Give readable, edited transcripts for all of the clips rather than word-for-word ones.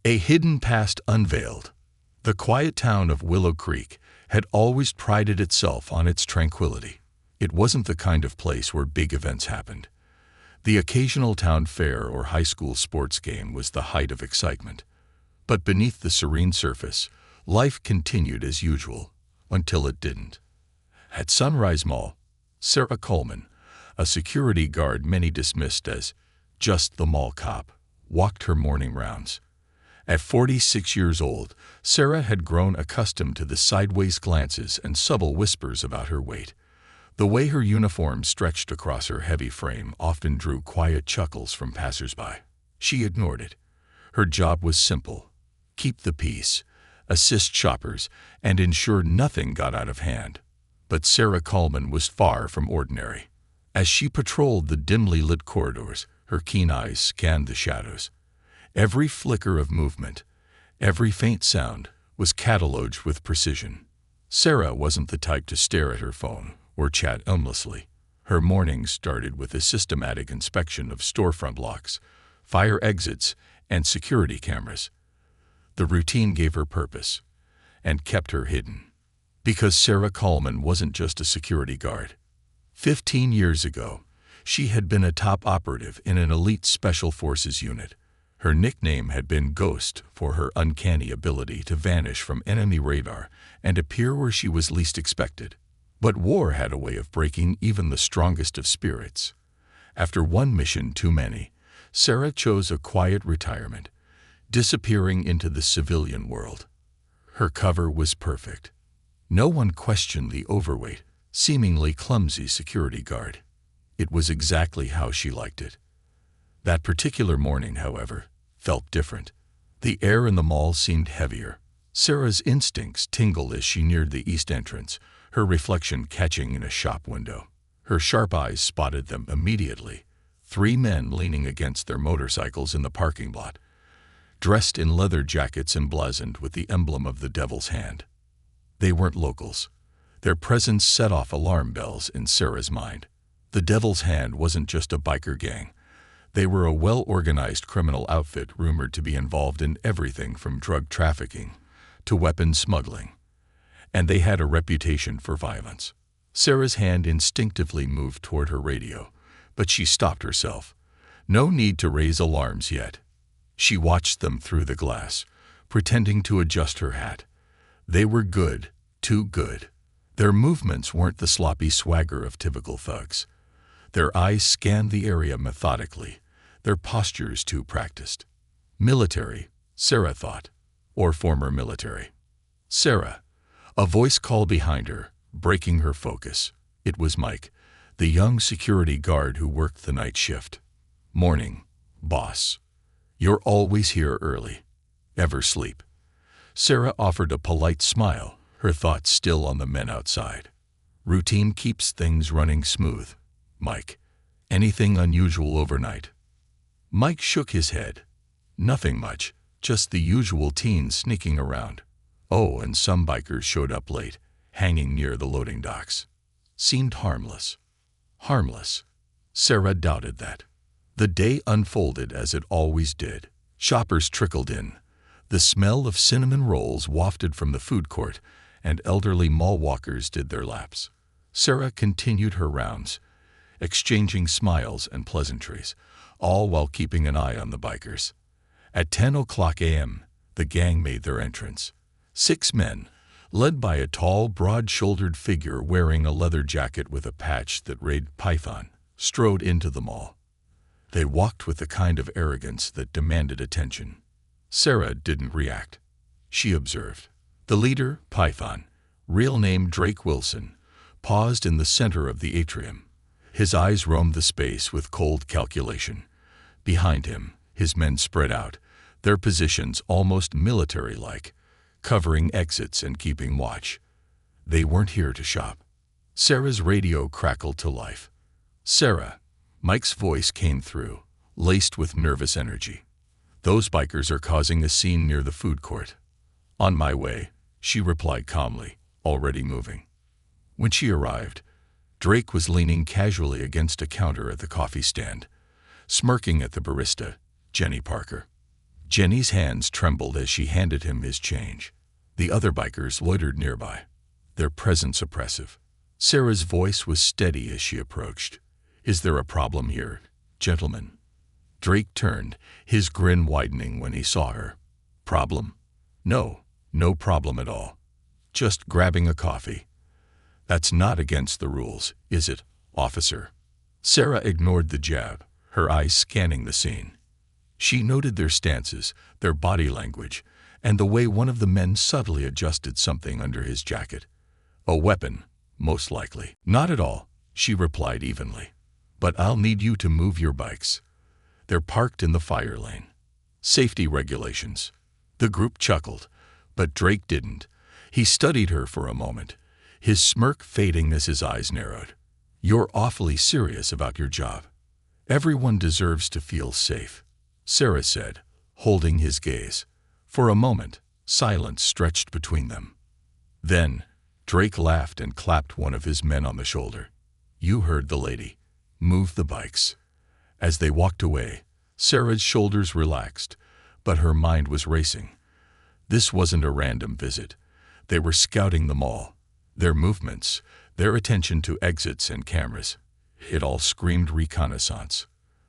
A hidden past unveiled. The quiet town of Willow Creek had always prided itself on its tranquility. It wasn't the kind of place where big events happened. The occasional town fair or high school sports game was the height of excitement. But beneath the serene surface, life continued as usual, until it didn't. At Sunrise Mall, Sarah Coleman, a security guard many dismissed as just the mall cop, walked her morning rounds. At 46 years old, Sarah had grown accustomed to the sideways glances and subtle whispers about her weight. The way her uniform stretched across her heavy frame often drew quiet chuckles from passers-by. She ignored it. Her job was simple: keep the peace, assist shoppers, and ensure nothing got out of hand. But Sarah Coleman was far from ordinary. As she patrolled the dimly lit corridors, her keen eyes scanned the shadows. Every flicker of movement, every faint sound, was catalogued with precision. Sarah wasn't the type to stare at her phone or chat aimlessly. Her mornings started with a systematic inspection of storefront locks, fire exits, and security cameras. The routine gave her purpose and kept her hidden. Because Sarah Coleman wasn't just a security guard. 15 years ago, she had been a top operative in an elite special forces unit. Her nickname had been Ghost for her uncanny ability to vanish from enemy radar and appear where she was least expected. But war had a way of breaking even the strongest of spirits. After one mission too many, Sarah chose a quiet retirement, disappearing into the civilian world. Her cover was perfect. No one questioned the overweight, seemingly clumsy security guard. It was exactly how she liked it. That particular morning, however, felt different. The air in the mall seemed heavier. Sarah's instincts tingled as she neared the east entrance, her reflection catching in a shop window. Her sharp eyes spotted them immediately: 3 men leaning against their motorcycles in the parking lot, dressed in leather jackets emblazoned with the emblem of the Devil's Hand. They weren't locals. Their presence set off alarm bells in Sarah's mind. The Devil's Hand wasn't just a biker gang. They were a well-organized criminal outfit rumored to be involved in everything from drug trafficking to weapons smuggling. And they had a reputation for violence. Sarah's hand instinctively moved toward her radio, but she stopped herself. No need to raise alarms yet. She watched them through the glass, pretending to adjust her hat. They were good, too good. Their movements weren't the sloppy swagger of typical thugs. Their eyes scanned the area methodically, their postures too practiced. Military, Sarah thought, or former military. Sarah. A voice called behind her, breaking her focus. It was Mike, the young security guard who worked the night shift. "Morning, boss. You're always here early. Ever sleep?" Sarah offered a polite smile, her thoughts still on the men outside. "Routine keeps things running smooth, Mike. Anything unusual overnight?" Mike shook his head. "Nothing much, just the usual teens sneaking around. Oh, and some bikers showed up late, hanging near the loading docks. Seemed harmless." Harmless? Sarah doubted that. The day unfolded as it always did. Shoppers trickled in. The smell of cinnamon rolls wafted from the food court, and elderly mall walkers did their laps. Sarah continued her rounds, exchanging smiles and pleasantries, all while keeping an eye on the bikers. At 10:00 a.m., the gang made their entrance. 6 men, led by a tall, broad-shouldered figure wearing a leather jacket with a patch that read Python, strode into the mall. They walked with the kind of arrogance that demanded attention. Sarah didn't react. She observed. The leader, Python, real name Drake Wilson, paused in the center of the atrium. His eyes roamed the space with cold calculation. Behind him, his men spread out, their positions almost military-like, covering exits and keeping watch. They weren't here to shop. Sarah's radio crackled to life. "Sarah," Mike's voice came through, laced with nervous energy. "Those bikers are causing a scene near the food court." "On my way," she replied calmly, already moving. When she arrived, Drake was leaning casually against a counter at the coffee stand, smirking at the barista, Jenny Parker. Jenny's hands trembled as she handed him his change. The other bikers loitered nearby, their presence oppressive. Sarah's voice was steady as she approached. "Is there a problem here, gentlemen?" Drake turned, his grin widening when he saw her. "Problem? No, no problem at all. Just grabbing a coffee." "That's not against the rules, is it, officer?" Sarah ignored the jab, her eyes scanning the scene. She noted their stances, their body language, and the way one of the men subtly adjusted something under his jacket. "A weapon, most likely." "Not at all," she replied evenly. "But I'll need you to move your bikes. They're parked in the fire lane. Safety regulations." The group chuckled, but Drake didn't. He studied her for a moment, his smirk fading as his eyes narrowed. "You're awfully serious about your job. Everyone deserves to feel safe," Sarah said, holding his gaze. For a moment, silence stretched between them. Then, Drake laughed and clapped one of his men on the shoulder. "You heard the lady. Move the bikes." As they walked away, Sarah's shoulders relaxed, but her mind was racing. This wasn't a random visit. They were scouting the mall. Their movements, their attention to exits and cameras, it all screamed reconnaissance.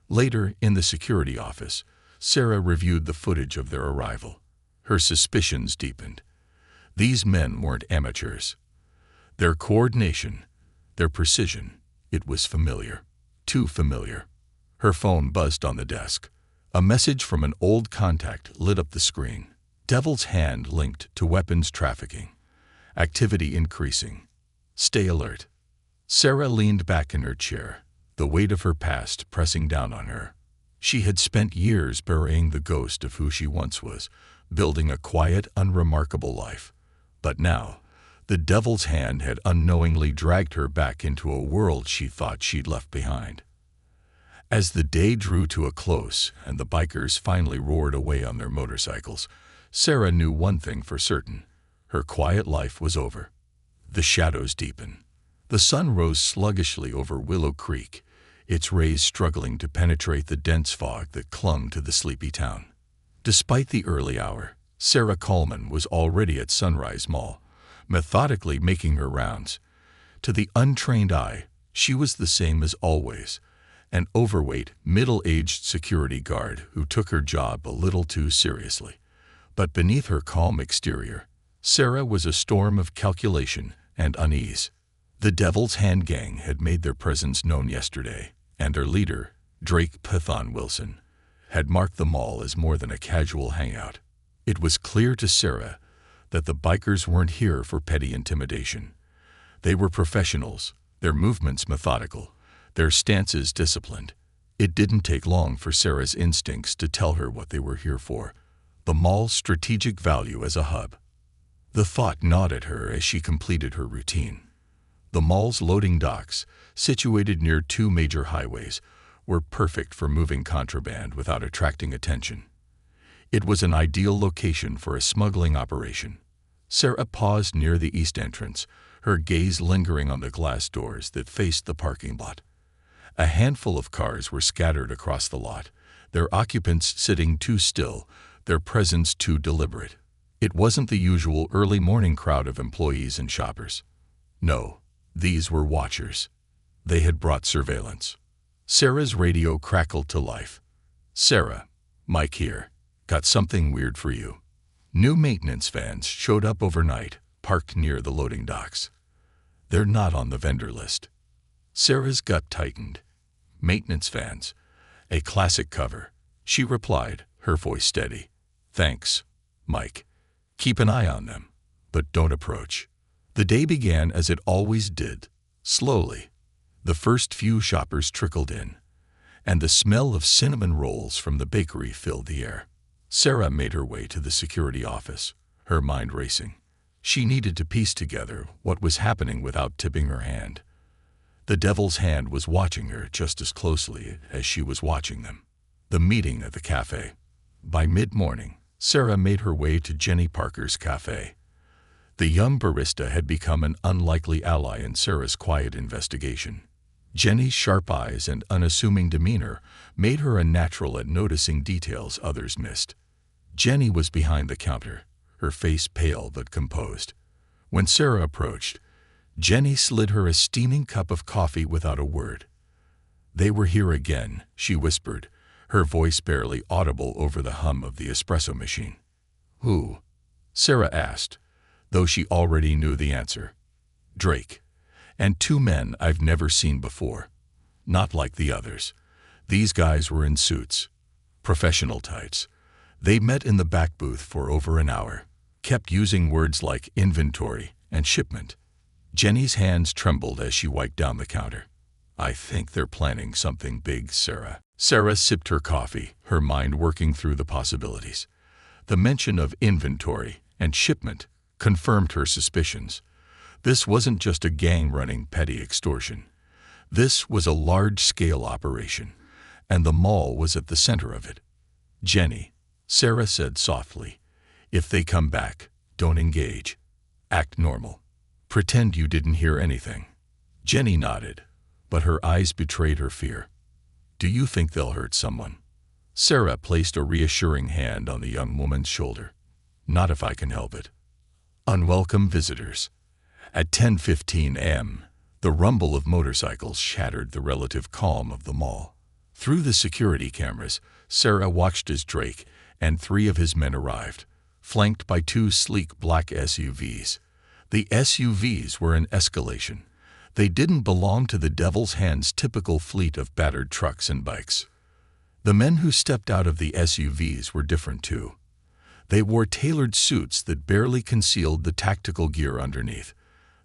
Later, in the security office, Sarah reviewed the footage of their arrival. Her suspicions deepened. These men weren't amateurs. Their coordination, their precision, it was familiar. Too familiar. Her phone buzzed on the desk. A message from an old contact lit up the screen. "Devil's Hand linked to weapons trafficking. Activity increasing. Stay alert." Sarah leaned back in her chair, the weight of her past pressing down on her. She had spent years burying the ghost of who she once was, building a quiet, unremarkable life. But now, the Devil's Hand had unknowingly dragged her back into a world she thought she'd left behind. As the day drew to a close and the bikers finally roared away on their motorcycles, Sarah knew one thing for certain. Her quiet life was over. The shadows deepened. The sun rose sluggishly over Willow Creek, its rays struggling to penetrate the dense fog that clung to the sleepy town. Despite the early hour, Sarah Coleman was already at Sunrise Mall, methodically making her rounds. To the untrained eye, she was the same as always, an overweight, middle-aged security guard who took her job a little too seriously. But beneath her calm exterior, Sarah was a storm of calculation and unease. The Devil's Hand gang had made their presence known yesterday, and their leader, Drake Python Wilson, had marked the mall as more than a casual hangout. It was clear to Sarah that the bikers weren't here for petty intimidation. They were professionals, their movements methodical, their stances disciplined. It didn't take long for Sarah's instincts to tell her what they were here for: the mall's strategic value as a hub. The thought gnawed at her as she completed her routine. The mall's loading docks, situated near two major highways, were perfect for moving contraband without attracting attention. It was an ideal location for a smuggling operation. Sarah paused near the east entrance, her gaze lingering on the glass doors that faced the parking lot. A handful of cars were scattered across the lot, their occupants sitting too still, their presence too deliberate. It wasn't the usual early morning crowd of employees and shoppers. No, these were watchers. They had brought surveillance. Sarah's radio crackled to life. "Sarah, Mike here. Got something weird for you." New maintenance vans showed up overnight, parked near the loading docks. "They're not on the vendor list." Sarah's gut tightened. "Maintenance vans. A classic cover," she replied, her voice steady. "Thanks, Mike. Keep an eye on them, but don't approach." The day began as it always did, slowly. The first few shoppers trickled in, and the smell of cinnamon rolls from the bakery filled the air. Sarah made her way to the security office, her mind racing. She needed to piece together what was happening without tipping her hand. The Devil's Hand was watching her just as closely as she was watching them. The meeting at the cafe. By mid-morning, Sarah made her way to Jenny Parker's cafe. The young barista had become an unlikely ally in Sarah's quiet investigation. Jenny's sharp eyes and unassuming demeanor made her a natural at noticing details others missed. Jenny was behind the counter, her face pale but composed. When Sarah approached, Jenny slid her a steaming cup of coffee without a word. "They were here again," she whispered, her voice barely audible over the hum of the espresso machine. "Who?" Sarah asked, though she already knew the answer. "Drake. And two men I've never seen before. Not like the others. These guys were in suits. Professional types. They met in the back booth for over an hour. Kept using words like inventory and shipment." Jenny's hands trembled as she wiped down the counter. "I think they're planning something big, Sarah." Sarah sipped her coffee, her mind working through the possibilities. The mention of inventory and shipment confirmed her suspicions. This wasn't just a gang running petty extortion. This was a large-scale operation, and the mall was at the center of it. "Jenny," Sarah said softly, "if they come back, don't engage. Act normal. Pretend you didn't hear anything." Jenny nodded, but her eyes betrayed her fear. "Do you think they'll hurt someone?" Sarah placed a reassuring hand on the young woman's shoulder. "Not if I can help it." Unwelcome visitors. At 10:15 a.m., the rumble of motorcycles shattered the relative calm of the mall. Through the security cameras, Sarah watched as Drake and 3 of his men arrived, flanked by 2 sleek black SUVs. The SUVs were an escalation. They didn't belong to the Devil's Hand's typical fleet of battered trucks and bikes. The men who stepped out of the SUVs were different too. They wore tailored suits that barely concealed the tactical gear underneath.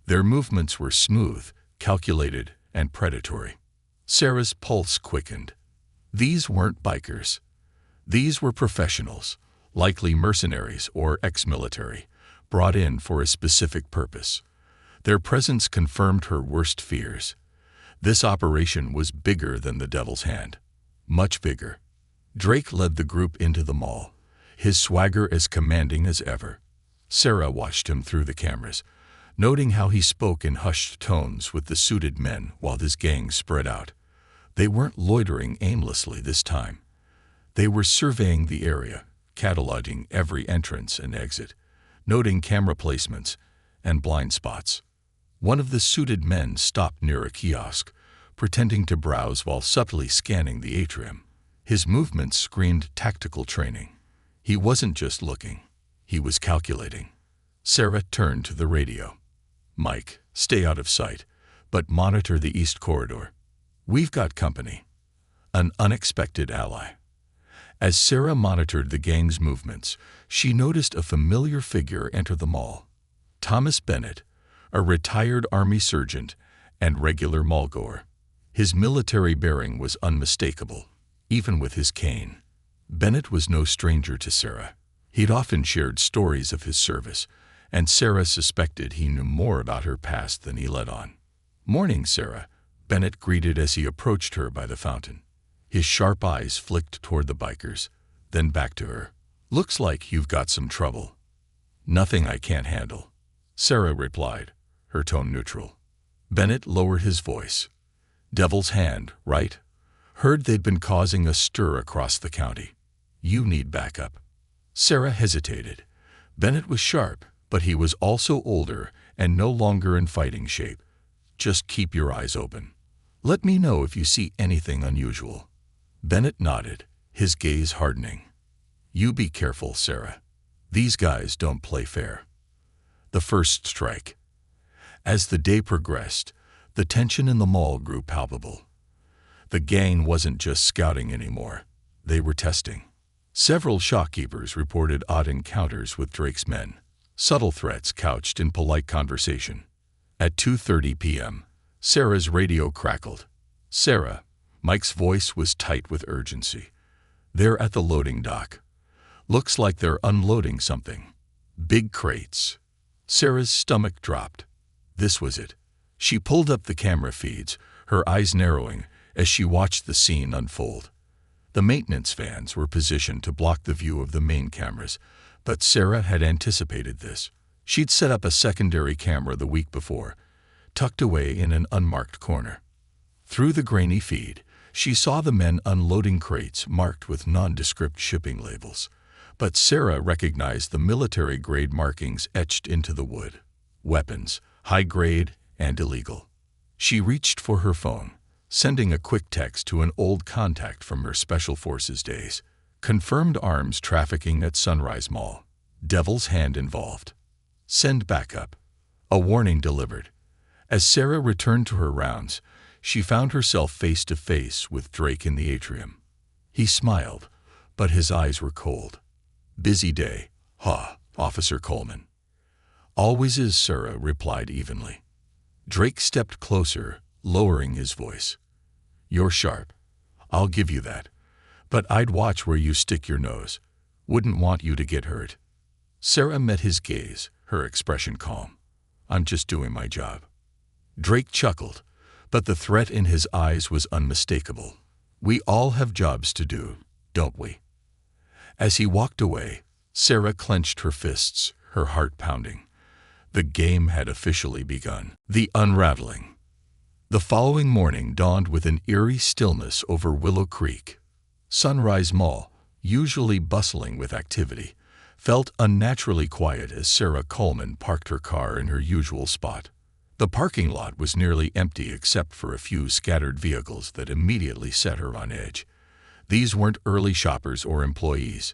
Their movements were smooth, calculated, and predatory. Sarah's pulse quickened. These weren't bikers. These were professionals, likely mercenaries or ex-military, brought in for a specific purpose. Their presence confirmed her worst fears. This operation was bigger than the Devil's Hand. Much bigger. Drake led the group into the mall, his swagger as commanding as ever. Sarah watched him through the cameras, noting how he spoke in hushed tones with the suited men while his gang spread out. They weren't loitering aimlessly this time. They were surveying the area, cataloging every entrance and exit, noting camera placements and blind spots. One of the suited men stopped near a kiosk, pretending to browse while subtly scanning the atrium. His movements screamed tactical training. He wasn't just looking, he was calculating. Sarah turned to the radio. "Mike, stay out of sight, but monitor the east corridor. We've got company." An unexpected ally. As Sarah monitored the gang's movements, she noticed a familiar figure enter the mall. Thomas Bennett, a retired Army sergeant and regular mallgoer. His military bearing was unmistakable, even with his cane. Bennett was no stranger to Sarah. He'd often shared stories of his service, and Sarah suspected he knew more about her past than he let on. "Morning, Sarah," Bennett greeted as he approached her by the fountain. His sharp eyes flicked toward the bikers, then back to her. "Looks like you've got some trouble." "Nothing I can't handle," Sarah replied, her tone neutral. Bennett lowered his voice. "Devil's Hand, right? Heard they'd been causing a stir across the county. You need backup." Sarah hesitated. Bennett was sharp, but he was also older and no longer in fighting shape. "Just keep your eyes open. Let me know if you see anything unusual." Bennett nodded, his gaze hardening. "You be careful, Sarah. These guys don't play fair." The first strike. As the day progressed, the tension in the mall grew palpable. The gang wasn't just scouting anymore. They were testing. Several shopkeepers reported odd encounters with Drake's men, subtle threats couched in polite conversation. At 2:30 p.m., Sarah's radio crackled. "Sarah," Mike's voice was tight with urgency. "They're at the loading dock. Looks like they're unloading something. Big crates." Sarah's stomach dropped. This was it. She pulled up the camera feeds, her eyes narrowing as she watched the scene unfold. The maintenance vans were positioned to block the view of the main cameras, but Sarah had anticipated this. She'd set up a secondary camera the week before, tucked away in an unmarked corner. Through the grainy feed, she saw the men unloading crates marked with nondescript shipping labels. But Sarah recognized the military-grade markings etched into the wood. Weapons, high-grade and illegal. She reached for her phone, sending a quick text to an old contact from her Special Forces days. Confirmed arms trafficking at Sunrise Mall. Devil's hand involved. Send backup. A warning delivered. As Sarah returned to her rounds, she found herself face to face with Drake in the atrium. He smiled, but his eyes were cold. Busy day, Officer Coleman. Always is, Sarah replied evenly. Drake stepped closer, lowering his voice. You're sharp. I'll give you that. But I'd watch where you stick your nose. Wouldn't want you to get hurt. Sarah met his gaze, her expression calm. I'm just doing my job. Drake chuckled, but the threat in his eyes was unmistakable. We all have jobs to do, don't we? As he walked away, Sarah clenched her fists, her heart pounding. The game had officially begun. The unraveling. The following morning dawned with an eerie stillness over Willow Creek. Sunrise Mall, usually bustling with activity, felt unnaturally quiet as Sarah Coleman parked her car in her usual spot. The parking lot was nearly empty except for a few scattered vehicles that immediately set her on edge. These weren't early shoppers or employees.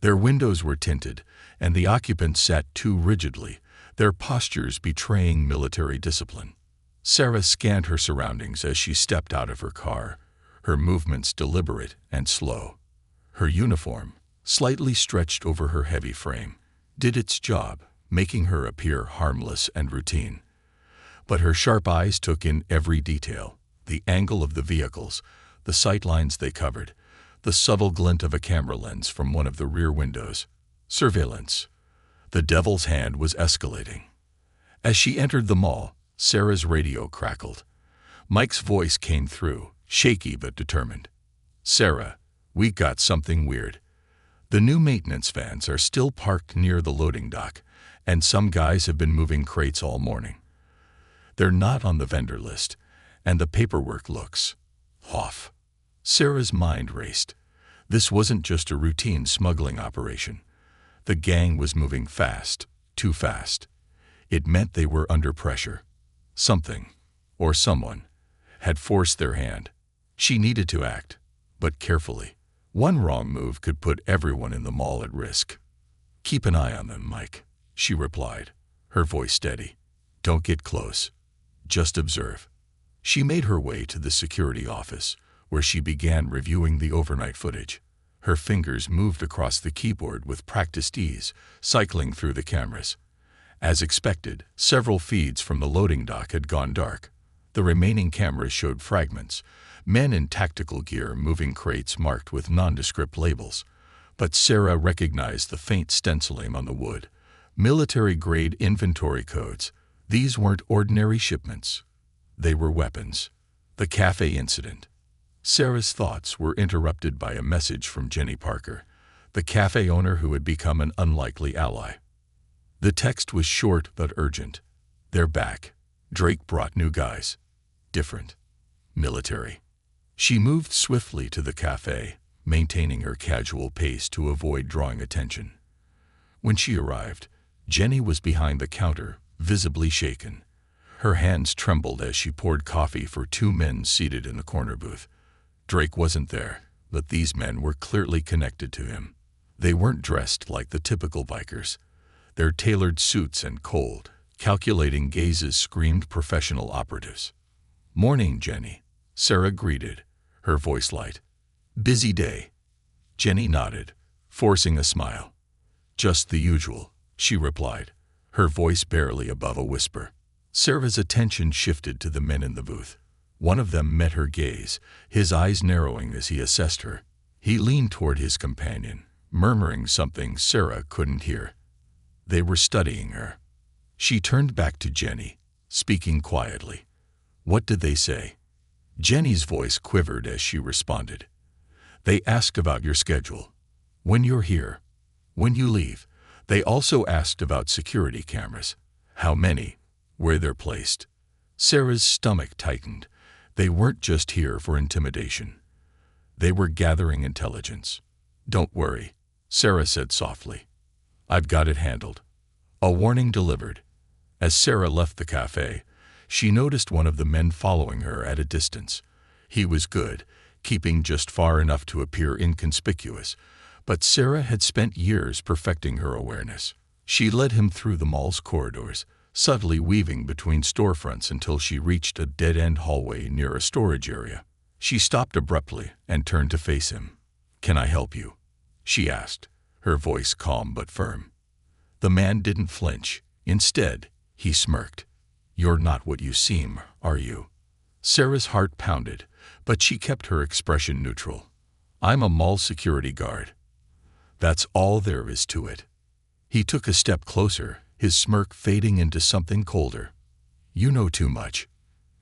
Their windows were tinted, and the occupants sat too rigidly, their postures betraying military discipline. Sarah scanned her surroundings as she stepped out of her car, her movements deliberate and slow. Her uniform, slightly stretched over her heavy frame, did its job, making her appear harmless and routine. But her sharp eyes took in every detail: the angle of the vehicles, the sightlines they covered, the subtle glint of a camera lens from one of the rear windows. Surveillance. The devil's hand was escalating. As she entered the mall, Sarah's radio crackled. Mike's voice came through, shaky but determined. Sarah, we got something weird. The new maintenance vans are still parked near the loading dock, and some guys have been moving crates all morning. They're not on the vendor list, and the paperwork looks off. Sarah's mind raced. This wasn't just a routine smuggling operation. The gang was moving fast, too fast. It meant they were under pressure. Something, or someone, had forced their hand. She needed to act, but carefully. One wrong move could put everyone in the mall at risk. Keep an eye on them, Mike, she replied, her voice steady. Don't get close. Just observe. She made her way to the security office, where she began reviewing the overnight footage. Her fingers moved across the keyboard with practiced ease, cycling through the cameras. As expected, several feeds from the loading dock had gone dark. The remaining cameras showed fragments, men in tactical gear moving crates marked with nondescript labels. But Sarah recognized the faint stenciling on the wood. Military-grade inventory codes. These weren't ordinary shipments. They were weapons. The cafe incident. Sarah's thoughts were interrupted by a message from Jenny Parker, the cafe owner who had become an unlikely ally. The text was short but urgent. They're back. Drake brought new guys. Different. Military. She moved swiftly to the cafe, maintaining her casual pace to avoid drawing attention. When she arrived, Jenny was behind the counter, visibly shaken. Her hands trembled as she poured coffee for two men seated in the corner booth. Drake wasn't there, but these men were clearly connected to him. They weren't dressed like the typical bikers. Their tailored suits and cold, calculating gazes screamed professional operatives. Morning, Jenny, Sarah greeted, her voice light. Busy day. Jenny nodded, forcing a smile. Just the usual, she replied, her voice barely above a whisper. Sarah's attention shifted to the men in the booth. One of them met her gaze, his eyes narrowing as he assessed her. He leaned toward his companion, murmuring something Sarah couldn't hear. They were studying her. She turned back to Jenny, speaking quietly. What did they say? Jenny's voice quivered as she responded. They asked about your schedule. When you're here. When you leave. They also asked about security cameras. How many? Where they're placed. Sarah's stomach tightened. They weren't just here for intimidation. They were gathering intelligence. Don't worry. Sarah said softly. "I've got it handled." A warning delivered. As Sarah left the cafe, she noticed one of the men following her at a distance. He was good, keeping just far enough to appear inconspicuous, but Sarah had spent years perfecting her awareness. She led him through the mall's corridors, subtly weaving between storefronts until she reached a dead-end hallway near a storage area. She stopped abruptly and turned to face him. "Can I help you?" she asked, her voice calm but firm. The man didn't flinch. Instead, he smirked. "You're not what you seem, are you?" Sarah's heart pounded, but she kept her expression neutral. "I'm a mall security guard." "That's all there is to it." He took a step closer, his smirk fading into something colder. "You know too much.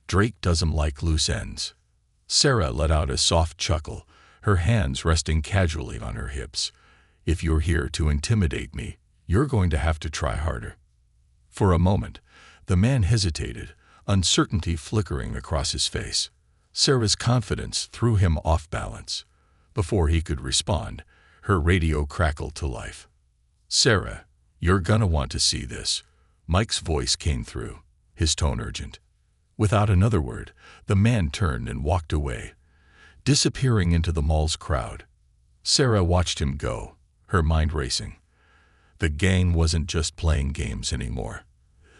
Drake doesn't like loose ends." Sarah let out a soft chuckle, her hands resting casually on her hips. "If you're here to intimidate me, you're going to have to try harder." For a moment, the man hesitated, uncertainty flickering across his face. Sarah's confidence threw him off balance. Before he could respond, her radio crackled to life. "Sarah, you're gonna want to see this." Mike's voice came through, his tone urgent. Without another word, the man turned and walked away, disappearing into the mall's crowd. Sarah watched him go, her mind racing. The gang wasn't just playing games anymore.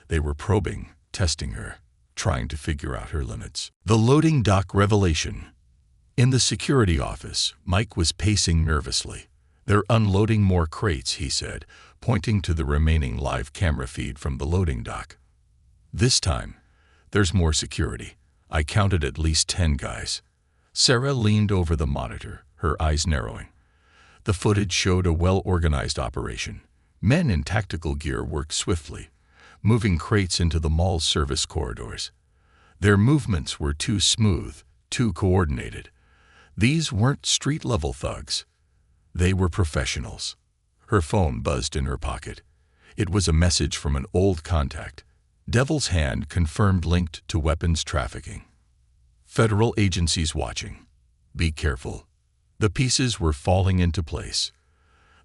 They were probing, testing her, trying to figure out her limits. The loading dock revelation. In the security office, Mike was pacing nervously. "They're unloading more crates," he said, pointing to the remaining live camera feed from the loading dock. "This time, there's more security. I counted at least 10 guys." Sarah leaned over the monitor, her eyes narrowing. The footage showed a well-organized operation. Men in tactical gear worked swiftly, moving crates into the mall's service corridors. Their movements were too smooth, too coordinated. These weren't street-level thugs. They were professionals. Her phone buzzed in her pocket. It was a message from an old contact. Devil's Hand confirmed linked to weapons trafficking. "Federal agencies watching. Be careful." The pieces were falling into place.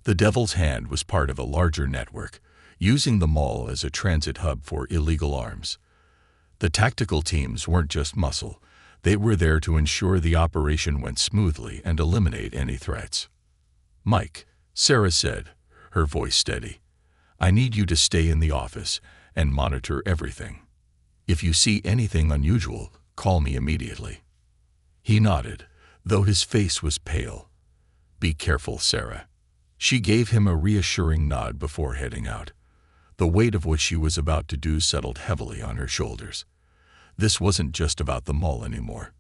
The Devil's Hand was part of a larger network, using the mall as a transit hub for illegal arms. The tactical teams weren't just muscle. They were there to ensure the operation went smoothly and eliminate any threats. "Mike," Sarah said, her voice steady, "I need you to stay in the office and monitor everything. If you see anything unusual, call me immediately." He nodded, though his face was pale. "Be careful, Sarah." She gave him a reassuring nod before heading out. The weight of what she was about to do settled heavily on her shoulders. This wasn't just about the mall anymore.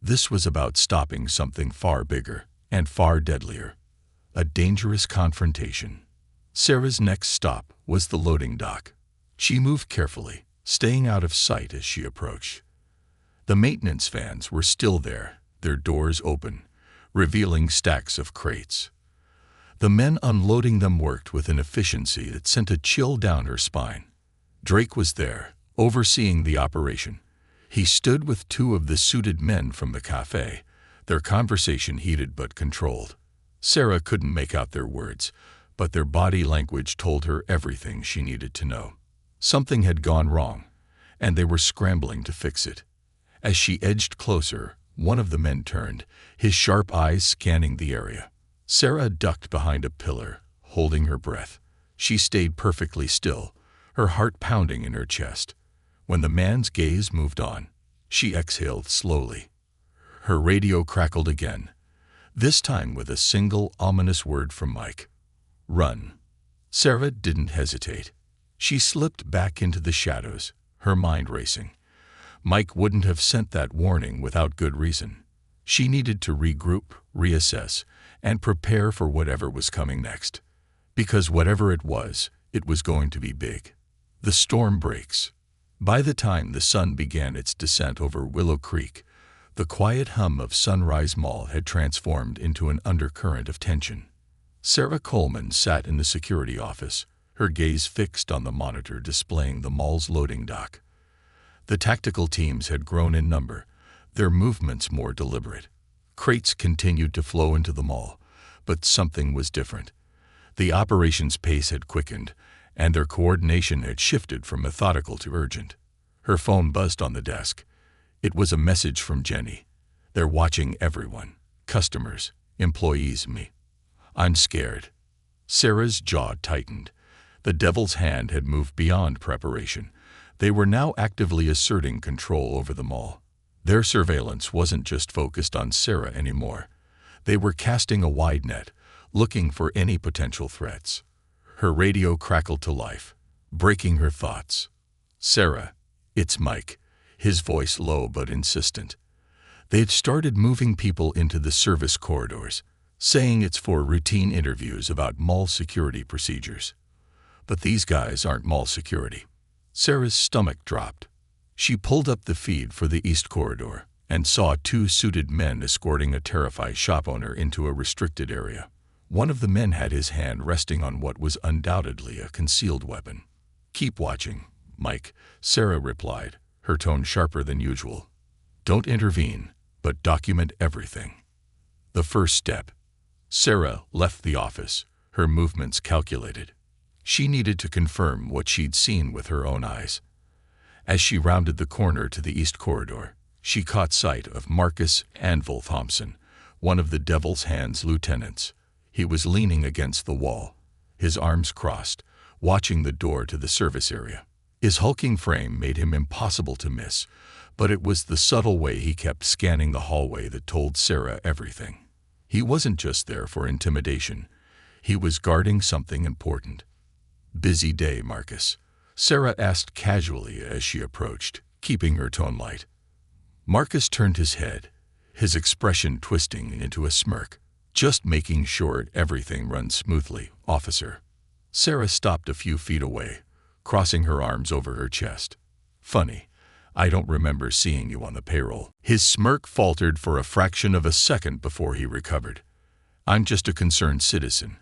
This was about stopping something far bigger and far deadlier. A dangerous confrontation. Sarah's next stop was the loading dock. She moved carefully, staying out of sight as she approached. The maintenance vans were still there, their doors open, revealing stacks of crates. The men unloading them worked with an efficiency that sent a chill down her spine. Drake was there, overseeing the operation. He stood with 2 of the suited men from the cafe, their conversation heated but controlled. Sarah couldn't make out their words, but their body language told her everything she needed to know. Something had gone wrong, and they were scrambling to fix it. As she edged closer, one of the men turned, his sharp eyes scanning the area. Sarah ducked behind a pillar, holding her breath. She stayed perfectly still, her heart pounding in her chest. When the man's gaze moved on, she exhaled slowly. Her radio crackled again, this time with a single ominous word from Mike. "Run." Sarah didn't hesitate. She slipped back into the shadows, her mind racing. Mike wouldn't have sent that warning without good reason. She needed to regroup, reassess, and prepare for whatever was coming next. Because whatever it was going to be big. The storm breaks. By the time the sun began its descent over Willow Creek, the quiet hum of Sunrise Mall had transformed into an undercurrent of tension. Sarah Coleman sat in the security office, her gaze fixed on the monitor displaying the mall's loading dock. The tactical teams had grown in number, their movements more deliberate. Crates continued to flow into the mall, but something was different. The operation's pace had quickened, and their coordination had shifted from methodical to urgent. Her phone buzzed on the desk. It was a message from Jenny. "They're watching everyone. Customers, employees, me. I'm scared." Sarah's jaw tightened. The devil's hand had moved beyond preparation. They were now actively asserting control over them all. Their surveillance wasn't just focused on Sarah anymore. They were casting a wide net, looking for any potential threats. Her radio crackled to life, breaking her thoughts. "Sarah, it's Mike," his voice low but insistent. They'd started moving people into the service corridors, saying it's for routine interviews about mall security procedures. But these guys aren't mall security. Sarah's stomach dropped. She pulled up the feed for the East Corridor and saw two suited men escorting a terrified shop owner into a restricted area. One of the men had his hand resting on what was undoubtedly a concealed weapon. "Keep watching, Mike," Sarah replied, her tone sharper than usual. "Don't intervene, but document everything." The first step. Sarah left the office, her movements calculated. She needed to confirm what she'd seen with her own eyes. As she rounded the corner to the East Corridor, she caught sight of Marcus Anvil Thompson, one of the Devil's Hand's lieutenants. He was leaning against the wall, his arms crossed, watching the door to the service area. His hulking frame made him impossible to miss, but it was the subtle way he kept scanning the hallway that told Sarah everything. He wasn't just there for intimidation. He was guarding something important. "Busy day, Marcus?" Sarah asked casually as she approached, keeping her tone light. Marcus turned his head, his expression twisting into a smirk. "Just making sure everything runs smoothly, officer." Sarah stopped a few feet away, crossing her arms over her chest. "Funny, I don't remember seeing you on the payroll." His smirk faltered for a fraction of a second before he recovered. "I'm just a concerned citizen,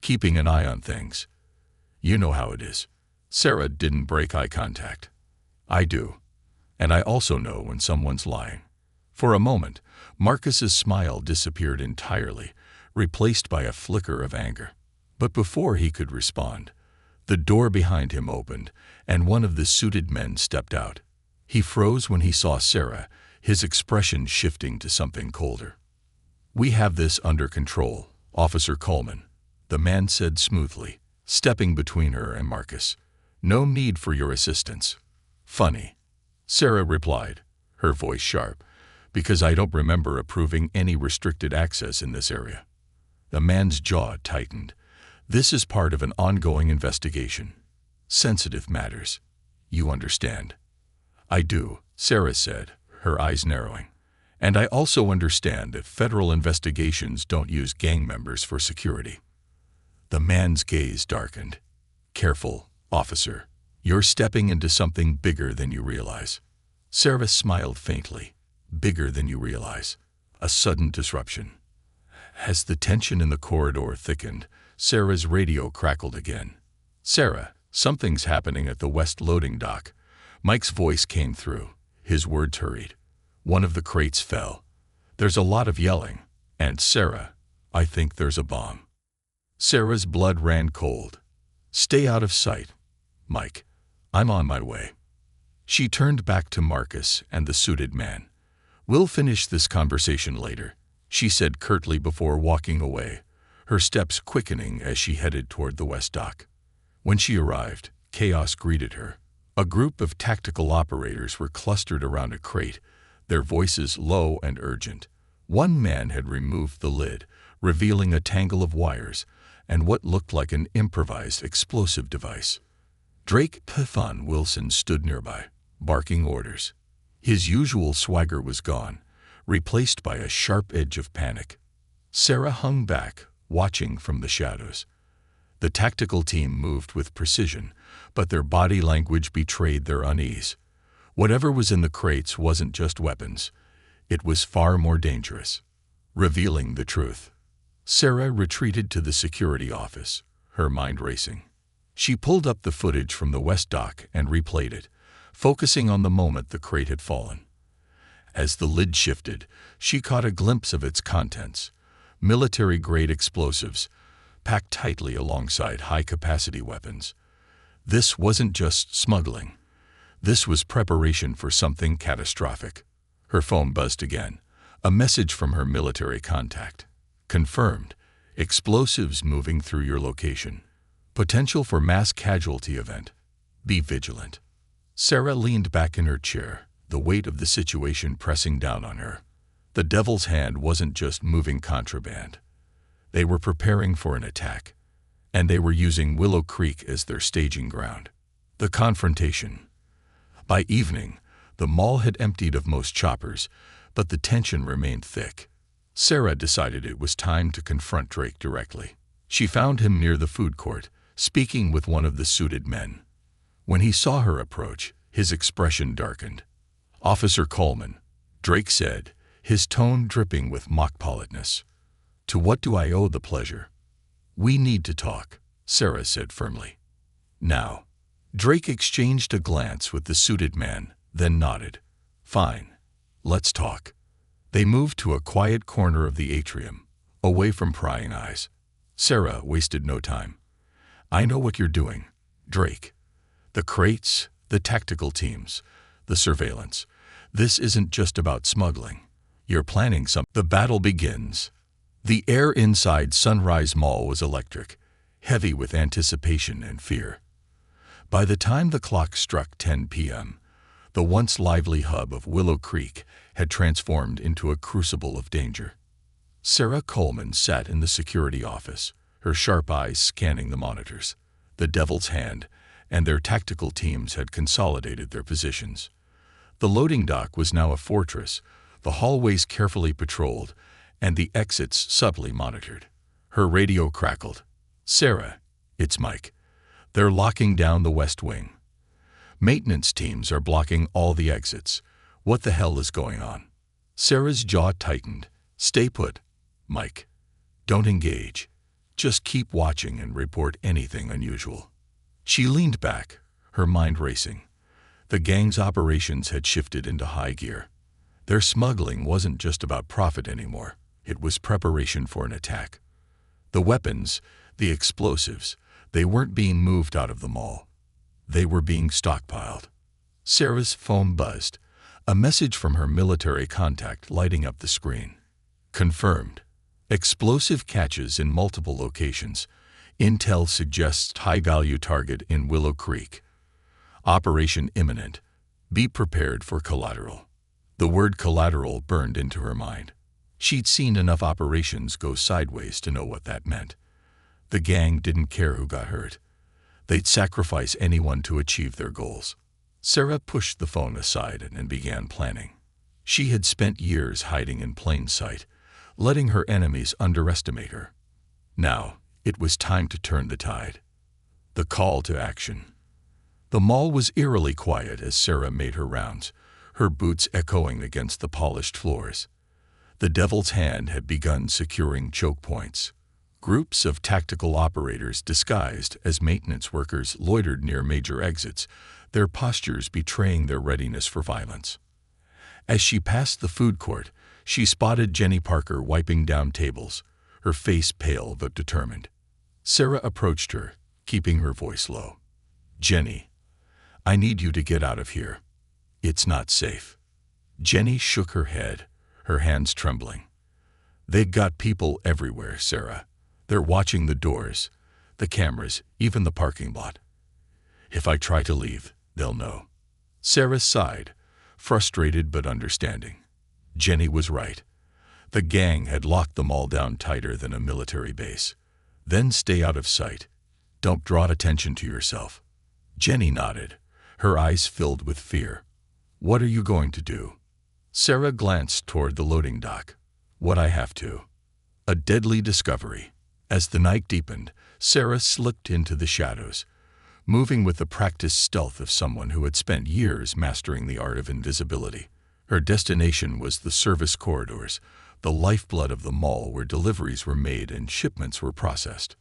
keeping an eye on things. You know how it is." Sarah didn't break eye contact. "I do. And I also know when someone's lying." For a moment, Marcus's smile disappeared entirely, replaced by a flicker of anger. But before he could respond, the door behind him opened, and one of the suited men stepped out. He froze when he saw Sarah, his expression shifting to something colder. "We have this under control, Officer Coleman," the man said smoothly, stepping between her and Marcus. "No need for your assistance." "Funny," Sarah replied, her voice sharp, "because I don't remember approving any restricted access in this area." The man's jaw tightened. "This is part of an ongoing investigation. Sensitive matters. You understand?" "I do," Sarah said, her eyes narrowing. "And I also understand that federal investigations don't use gang members for security." The man's gaze darkened. "Careful, officer. You're stepping into something bigger than you realize." Sarah smiled faintly. "Bigger than you realize." A sudden disruption. As the tension in the corridor thickened, Sarah's radio crackled again. "Sarah, something's happening at the West loading dock." Mike's voice came through, his words hurried. "One of the crates fell. There's a lot of yelling. And Sarah, I think there's a bomb." Sarah's blood ran cold. "Stay out of sight, Mike. I'm on my way." She turned back to Marcus and the suited man. "We'll finish this conversation later," she said curtly before walking away, her steps quickening as she headed toward the West Dock. When she arrived, chaos greeted her. A group of tactical operators were clustered around a crate, their voices low and urgent. One man had removed the lid, revealing a tangle of wires and what looked like an improvised explosive device. Drake Python Wilson stood nearby, barking orders. His usual swagger was gone, replaced by a sharp edge of panic. Sarah hung back, watching from the shadows. The tactical team moved with precision, but their body language betrayed their unease. Whatever was in the crates wasn't just weapons. It was far more dangerous. Revealing the truth. Sarah retreated to the security office, her mind racing. She pulled up the footage from the West Dock and replayed it, focusing on the moment the crate had fallen. As the lid shifted, she caught a glimpse of its contents: military-grade explosives, packed tightly alongside high-capacity weapons. This wasn't just smuggling. This was preparation for something catastrophic. Her phone buzzed again. A message from her military contact. Confirmed. Explosives moving through your location. Potential for mass casualty event. Be vigilant. Sarah leaned back in her chair, the weight of the situation pressing down on her. The devil's hand wasn't just moving contraband. They were preparing for an attack, and they were using Willow Creek as their staging ground. The confrontation. By evening, the mall had emptied of most choppers, but the tension remained thick. Sarah decided it was time to confront Drake directly. She found him near the food court, speaking with one of the suited men. When he saw her approach, his expression darkened. "Officer Coleman," Drake said, his tone dripping with mock politeness. "To what do I owe the pleasure?" "We need to talk," Sarah said firmly. "Now." Drake exchanged a glance with the suited man, then nodded. "Fine. Let's talk." They moved to a quiet corner of the atrium, away from prying eyes. Sarah wasted no time. "I know what you're doing, Drake. The crates, the tactical teams, the surveillance. This isn't just about smuggling. You're planning something." The battle begins. The air inside Sunrise Mall was electric, heavy with anticipation and fear. By the time the clock struck 10 p.m., the once lively hub of Willow Creek had transformed into a crucible of danger. Sarah Coleman sat in the security office, her sharp eyes scanning the monitors. The devil's hand and their tactical teams had consolidated their positions. The loading dock was now a fortress, the hallways carefully patrolled, and the exits subtly monitored. Her radio crackled. "Sarah, it's Mike. They're locking down the West Wing. Maintenance teams are blocking all the exits. What the hell is going on?" Sarah's jaw tightened. "Stay put, Mike. Don't engage. Just keep watching and report anything unusual." She leaned back, her mind racing. The gang's operations had shifted into high gear. Their smuggling wasn't just about profit anymore. It was preparation for an attack. The weapons, the explosives, they weren't being moved out of the mall. They were being stockpiled. Sarah's phone buzzed, a message from her military contact lighting up the screen. Confirmed. Explosive catches in multiple locations. Intel suggests high-value target in Willow Creek. Operation imminent. Be prepared for collateral. The word collateral burned into her mind. She'd seen enough operations go sideways to know what that meant. The gang didn't care who got hurt. They'd sacrifice anyone to achieve their goals. Sarah pushed the phone aside and began planning. She had spent years hiding in plain sight, letting her enemies underestimate her. Now, it was time to turn the tide. The call to action. The mall was eerily quiet as Sarah made her rounds, her boots echoing against the polished floors. The devil's hand had begun securing choke points. Groups of tactical operators disguised as maintenance workers loitered near major exits, their postures betraying their readiness for violence. As she passed the food court, she spotted Jenny Parker wiping down tables, her face pale but determined. Sarah approached her, keeping her voice low. "Jenny, I need you to get out of here. It's not safe." Jenny shook her head, her hands trembling. "They've got people everywhere, Sarah. They're watching the doors, the cameras, even the parking lot. If I try to leave, they'll know." Sarah sighed, frustrated but understanding. Jenny was right. The gang had locked them all down tighter than a military base. Then stay out of sight. Don't draw attention to yourself. Jenny nodded, her eyes filled with fear. "What are you going to do?" Sarah glanced toward the loading dock. "What I have to." A deadly discovery. As the night deepened, Sarah slipped into the shadows, moving with the practiced stealth of someone who had spent years mastering the art of invisibility. Her destination was the service corridors, the lifeblood of the mall where deliveries were made and shipments were processed.